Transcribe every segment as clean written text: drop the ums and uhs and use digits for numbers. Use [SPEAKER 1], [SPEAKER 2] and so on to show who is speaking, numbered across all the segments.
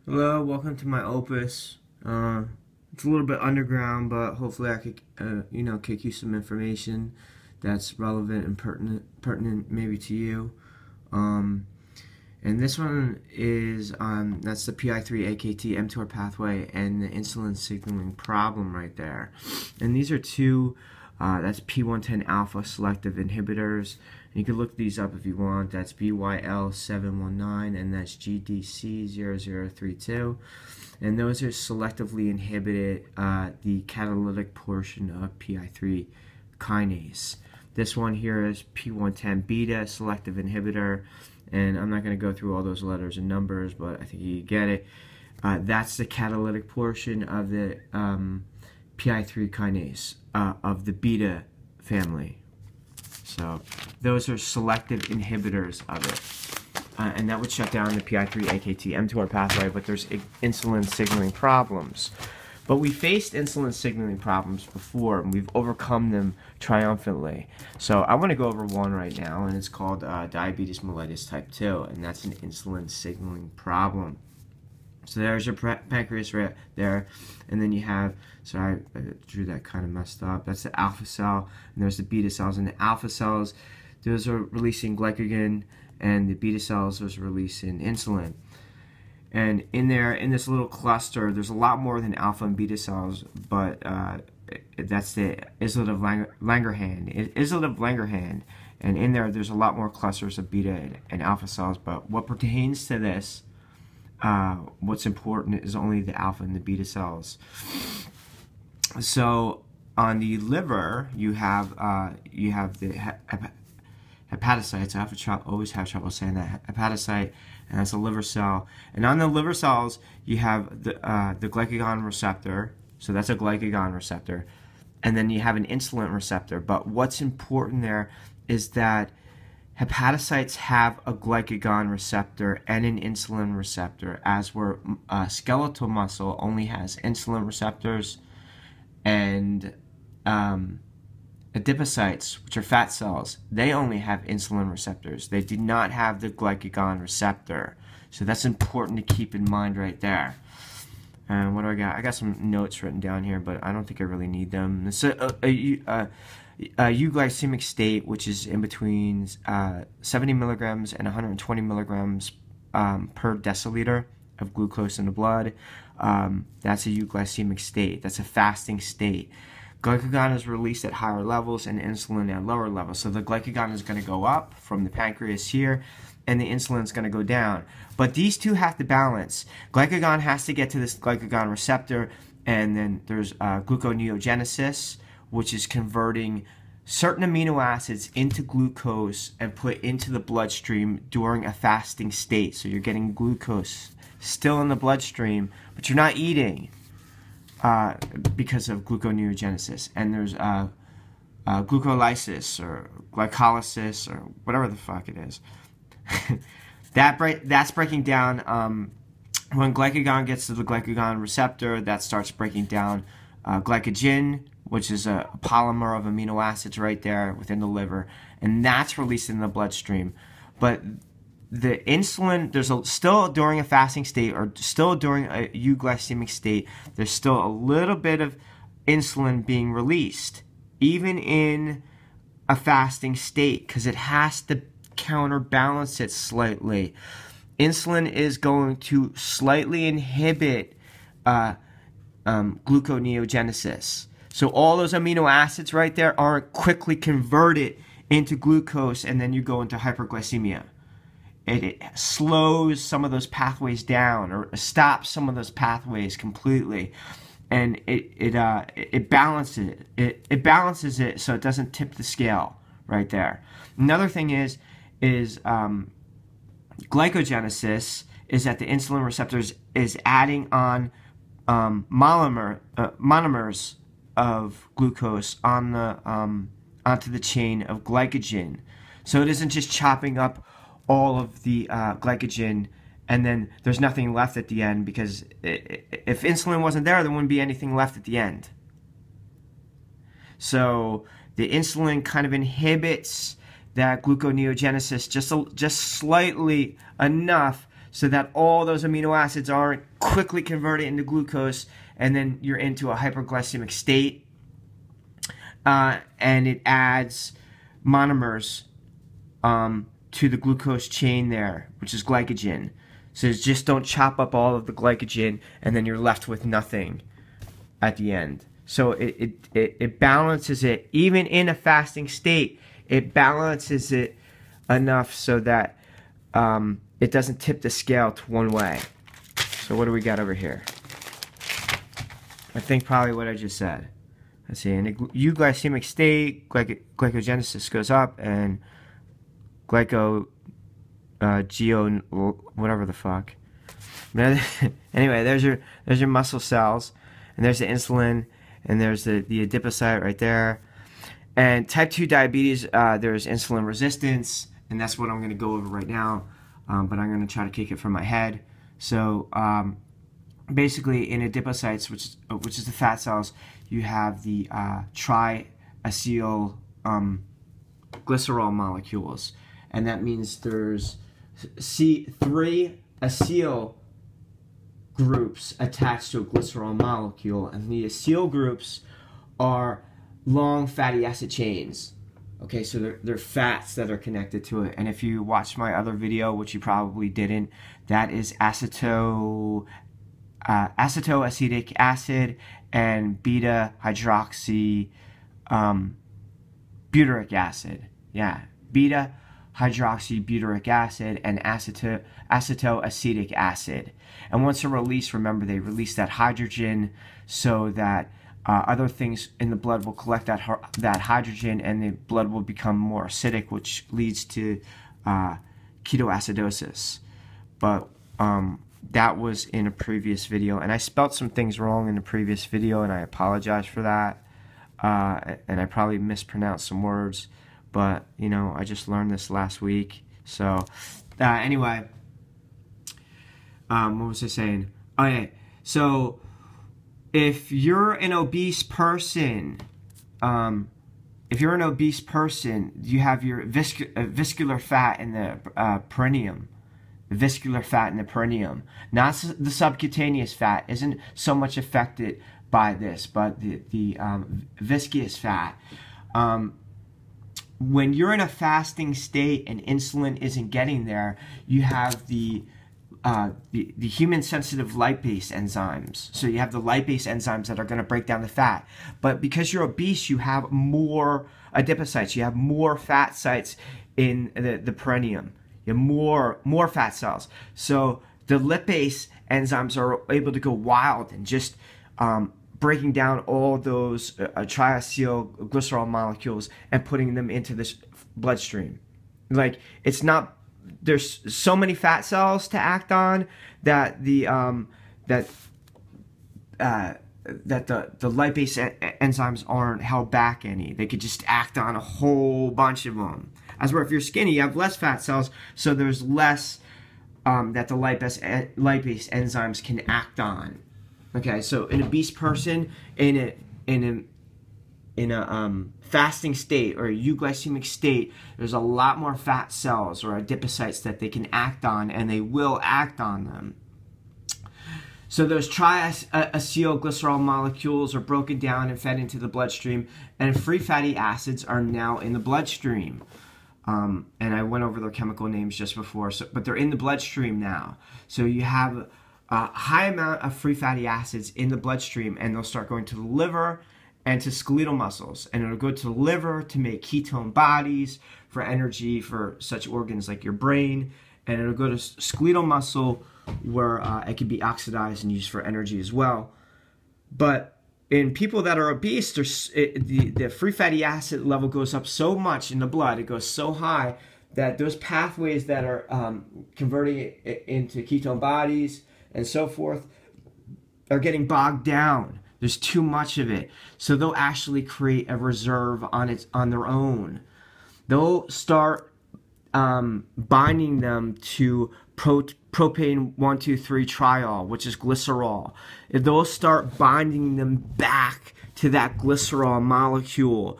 [SPEAKER 1] Hello, welcome to my opus. It's a little bit underground, but hopefully I could, kick you some information that's relevant and pertinent maybe to you. And this one is that's the PI3-AKT mTOR pathway and the insulin signaling problem right there. And these are two, that's P110 alpha selective inhibitors. And you can look these up if you want. That's BYL719 and that's GDC0032. And those are selectively inhibited the catalytic portion of PI3 kinase. This one here is P110 beta selective inhibitor. And I'm not going to go through all those letters and numbers, but I think you get it. That's the catalytic portion of the PI3 kinase of the beta family. So those are selective inhibitors of it. And that would shut down the PI3-AKT mTOR pathway, but there's insulin signaling problems. But we faced insulin signaling problems before, and we've overcome them triumphantly. So I want to go over one right now, and it's called diabetes mellitus type 2, and that's an insulin signaling problem. So there's your pancreas right there, and then you have, sorry, I drew that kind of messed up. That's the alpha cell, and there's the beta cells. And the alpha cells, those are releasing glycogen, and the beta cells, those are releasing insulin. And in there, in this little cluster, there's a lot more than alpha and beta cells, but that's the islet of Langerhans. And in there, there's a lot more clusters of beta and alpha cells. But what pertains to this, what's important is only the alpha and the beta cells. So on the liver, you have the hepatocytes. I always have trouble saying that. Hepatocyte, and that's a liver cell. And on the liver cells, you have the glycagon receptor. So that's a glycagon receptor. And then you have an insulin receptor. But what's important there is that hepatocytes have a glycagon receptor and an insulin receptor, as where skeletal muscle only has insulin receptors, and adipocytes, which are fat cells, they only have insulin receptors. They do not have the glycagon receptor. So that's important to keep in mind right there. And what do I got? I got some notes written down here, but I don't think I really need them. It's a euglycemic state, which is in between 70 milligrams and 120 milligrams per deciliter of glucose in the blood. That's a euglycemic state. That's a fasting state. Glycagon is released at higher levels and insulin at lower levels. So the glycagon is going to go up from the pancreas here, and the insulin is going to go down. But these two have to balance. Glycagon has to get to this glycagon receptor, and then there's gluconeogenesis, which is converting certain amino acids into glucose and put into the bloodstream during a fasting state. So you're getting glucose still in the bloodstream, but you're not eating because of gluconeogenesis. And there's glucolysis or glycolysis or whatever the fuck it is. That's breaking down when glycagon gets to the glycagon receptor. That starts breaking down glycogen, which is a polymer of amino acids right there within the liver, and that's released in the bloodstream. But the insulin, still during a fasting state or still during a euglycemic state, there's still a little bit of insulin being released, even in a fasting state, because it has to counterbalance it slightly. Insulin is going to slightly inhibit gluconeogenesis. So all those amino acids right there aren't quickly converted into glucose, and then you go into hyperglycemia. It slows some of those pathways down, or stops some of those pathways completely, and it balances it. It balances it so it doesn't tip the scale right there. Another thing is glycogenesis is that the insulin receptors is adding on monomers of glucose on the onto the chain of glycogen. So it isn't just chopping up all of the glycogen and then there's nothing left at the end, because if insulin wasn't there wouldn't be anything left at the end. So the insulin kind of inhibits that gluconeogenesis just slightly enough so that all those amino acids aren't quickly converted into glucose, and then you're into a hyperglycemic state. And it adds monomers to the glucose chain there, which is glycogen. So just don't chop up all of the glycogen, and then you're left with nothing at the end. So it balances it, even in a fasting state. It balances it enough so that it doesn't tip the scale to one way. So what do we got over here? I think probably what I just said. Let's see, in a euglycemic state, glycogenesis goes up, and whatever the fuck. Anyway, there's your muscle cells, and there's the insulin, and there's the adipocyte right there. And type 2 diabetes, there's insulin resistance, and that's what I'm going to go over right now, but I'm going to try to kick it from my head. So basically, in adipocytes, which is the fat cells, you have the triacyl glycerol molecules, and that means there's 3 acyl groups attached to a glycerol molecule, and the acyl groups are long fatty acid chains. Okay, so they're fats that are connected to it. And if you watched my other video, which you probably didn't, that is acetoacetic acid and beta hydroxy butyric acid. Yeah, beta hydroxybutyric acid and acetoacetic acid. And once they're released, remember, they release that hydrogen so that other things in the blood will collect that hydrogen, and the blood will become more acidic, which leads to ketoacidosis. But that was in a previous video, and I spelt some things wrong in the previous video, and I apologize for that. And I probably mispronounced some words, but you know, I just learned this last week. So anyway, what was I saying? Okay, so if you're an obese person, you have your viscular fat in the perineum. The viscular fat in the perineum, not the subcutaneous fat, isn't so much affected by this, but the viscous fat. When you're in a fasting state and insulin isn't getting there, you have the human sensitive lipase enzymes. So you have the lipase enzymes that are going to break down the fat. But because you're obese, you have more adipocytes. You have more fat sites in the perineum. You have more fat cells. So the lipase enzymes are able to go wild and just breaking down all those triacyl glycerol molecules and putting them into this bloodstream. Like, it's not, there's so many fat cells to act on that the lipase enzymes aren't held back any. They could just act on a whole bunch of them. As where if you're skinny, you have less fat cells, so there's less that the lipase enzymes can act on. Okay, so an obese person in a fasting state or a euglycemic state, there's a lot more fat cells or adipocytes that they can act on, and they will act on them. So those triacyl glycerol molecules are broken down and fed into the bloodstream, and free fatty acids are now in the bloodstream. And I went over their chemical names just before, but they're in the bloodstream now. So you have a high amount of free fatty acids in the bloodstream, and they'll start going to the liver and to skeletal muscles. And it'll go to the liver to make ketone bodies for energy for such organs like your brain. And it'll go to skeletal muscle where it can be oxidized and used for energy as well. But in people that are obese, the free fatty acid level goes up so much in the blood, it goes so high that those pathways that are converting it into ketone bodies and so forth are getting bogged down. There's too much of it. So they'll actually create a reserve on their own. They'll start binding them to propane 1,2,3-triol, which is glycerol. They'll start binding them back to that glycerol molecule,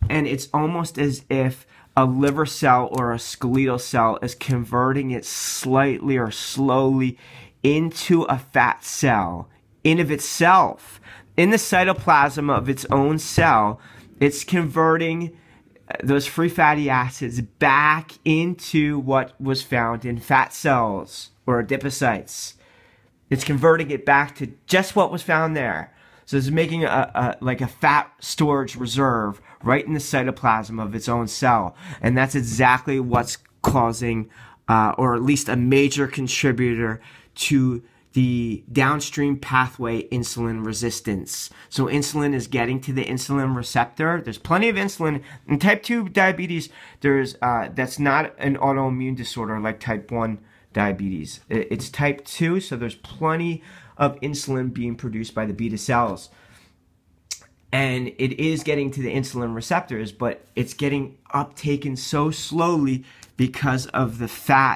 [SPEAKER 1] and it's almost as if a liver cell or a skeletal cell is converting it slightly or slowly into a fat cell in of itself. In the cytoplasm of its own cell, it's converting those free fatty acids back into what was found in fat cells or adipocytes. It's converting it back to just what was found there. So it's making like a fat storage reserve right in the cytoplasm of its own cell. And that's exactly what's causing, or at least a major contributor to the downstream pathway insulin resistance. So insulin is getting to the insulin receptor. There's plenty of insulin. In type 2 diabetes, that's not an autoimmune disorder like type 1 diabetes. It's type 2, so there's plenty of insulin being produced by the beta cells. And it is getting to the insulin receptors, but it's getting uptaken so slowly because of the fat